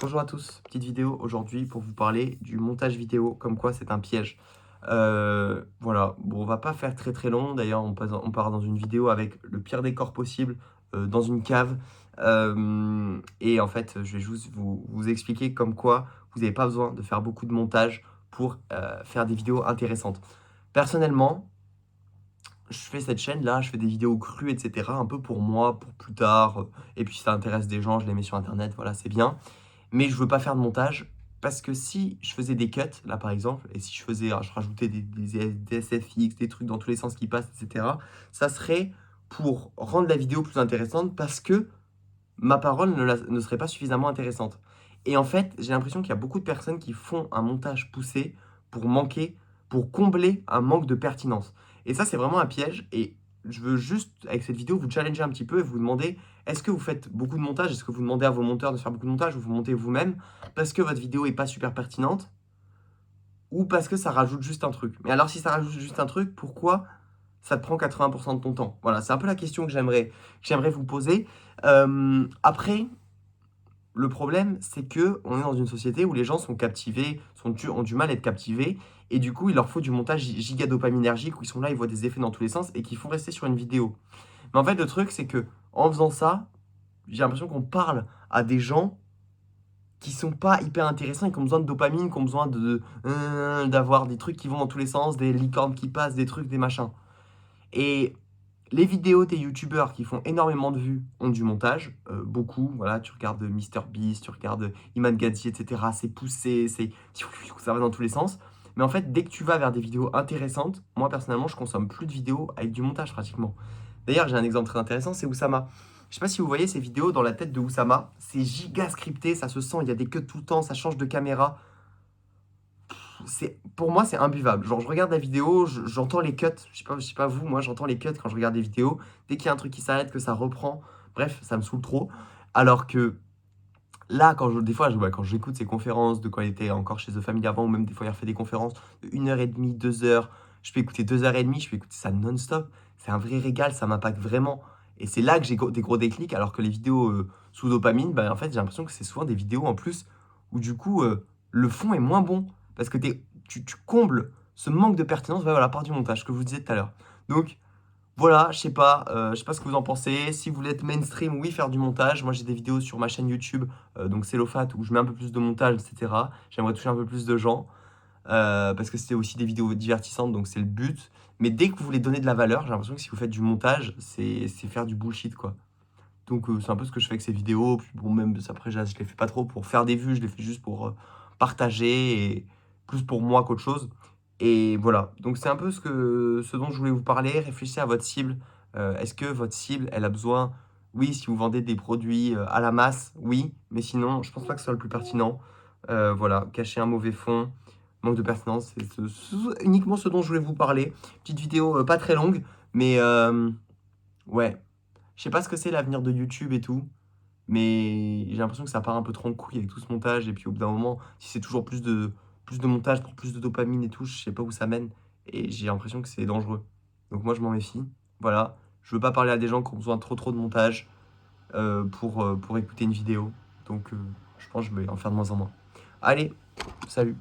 Bonjour à tous, petite vidéo aujourd'hui pour vous parler du montage vidéo, comme quoi c'est un piège. Voilà, bon, on va pas faire très long, d'ailleurs on part dans une vidéo avec le pire décor possible, dans une cave. Et en fait, je vais juste vous expliquer comme quoi vous n'avez pas besoin de faire beaucoup de montage pour faire des vidéos intéressantes. Personnellement, je fais cette chaîne-là, je fais des vidéos crues, etc. Un peu pour moi, pour plus tard. Et puis si ça intéresse des gens, je les mets sur internet, voilà, c'est bien. Mais je veux pas faire de montage parce que si je faisais des cuts, là par exemple, et si je rajoutais des SFX, des trucs dans tous les sens qui passent, etc., ça serait pour rendre la vidéo plus intéressante parce que ma parole ne serait pas suffisamment intéressante. Et en fait, j'ai l'impression qu'il y a beaucoup de personnes qui font un montage poussé pour manquer, pour combler un manque de pertinence. Et ça, c'est vraiment un piège. Et je veux juste, avec cette vidéo, vous challenger un petit peu et vous demander, est-ce que vous faites beaucoup de montage? Est-ce que vous demandez à vos monteurs de faire beaucoup de montage ou vous montez vous-même parce que votre vidéo n'est pas super pertinente ou parce que ça rajoute juste un truc? Mais alors, si ça rajoute juste un truc, pourquoi ça te prend 80% de ton temps? Voilà, c'est un peu la question que j'aimerais vous poser. Après, le problème, c'est que on est dans une société où les gens sont captivés, ont du mal à être captivés, et du coup, il leur faut du montage giga dopaminergique où ils sont là, ils voient des effets dans tous les sens et qui font rester sur une vidéo. Mais en fait, le truc, c'est que en faisant ça, j'ai l'impression qu'on parle à des gens qui sont pas hyper intéressants et qui ont besoin de dopamine, qui ont besoin d'avoir des trucs qui vont dans tous les sens, des licornes qui passent, des trucs, des machins. Et les vidéos des youtubeurs qui font énormément de vues ont du montage, beaucoup. Voilà, tu regardes MrBeast, tu regardes Iman Gadzhi, etc. C'est poussé, ça va dans tous les sens. Mais en fait, dès que tu vas vers des vidéos intéressantes, moi personnellement, je consomme plus de vidéos avec du montage pratiquement. D'ailleurs, j'ai un exemple très intéressant, c'est Oussama. Je sais pas si vous voyez ces vidéos dans la tête de Oussama, c'est giga scripté, ça se sent, il y a des cuts tout le temps, ça change de caméra. Pour moi, c'est imbuvable. Genre, je regarde la vidéo, j'entends les cuts. Je sais pas vous, moi, j'entends les cuts quand je regarde des vidéos. Dès qu'il y a un truc qui s'arrête, que ça reprend, bref, ça me saoule trop. Alors que là, des fois, ouais, quand j'écoute ses conférences, de quand il était encore chez The Family avant, ou même des fois, il refait des conférences de 1h30, 2 heures. Je peux écouter 2h30, je peux écouter ça non-stop. C'est un vrai régal, ça m'impacte vraiment. Et c'est là que j'ai des gros déclics, alors que les vidéos sous dopamine, bah, en fait, j'ai l'impression que c'est souvent des vidéos en plus où du coup, le fond est moins bon. Parce que tu combles ce manque de pertinence, ouais, voilà, par du montage, que je vous disais tout à l'heure. Donc, voilà, je sais pas ce que vous en pensez. Si vous voulez être mainstream, oui, faire du montage. Moi, j'ai des vidéos sur ma chaîne YouTube, donc Cellofat, où je mets un peu plus de montage, etc. J'aimerais toucher un peu plus de gens, parce que c'est aussi des vidéos divertissantes, donc c'est le but. Mais dès que vous voulez donner de la valeur, j'ai l'impression que si vous faites du montage, c'est faire du bullshit, quoi. Donc, c'est un peu ce que je fais avec ces vidéos. Puis bon, même après, je les fais pas trop pour faire des vues, je les fais juste pour partager et plus pour moi qu'autre chose. Et voilà. Donc, c'est un peu ce dont je voulais vous parler. Réfléchissez à votre cible. Est-ce que votre cible, elle a besoin, oui, si vous vendez des produits à la masse, oui, mais sinon, je pense pas que ce soit le plus pertinent. Voilà, cacher un mauvais fond, manque de pertinence, c'est uniquement ce dont je voulais vous parler. Petite vidéo pas très longue, mais ouais. Je sais pas ce que c'est l'avenir de YouTube et tout, mais j'ai l'impression que ça part un peu trop en couille avec tout ce montage. Et puis au bout d'un moment, si c'est toujours plus de montage pour plus de dopamine et tout, je sais pas où ça mène. Et j'ai l'impression que c'est dangereux. Donc moi, je m'en méfie. Voilà. Je veux pas parler à des gens qui ont besoin de trop de montage pour écouter une vidéo. Donc je pense que je vais en faire de moins en moins. Allez, salut!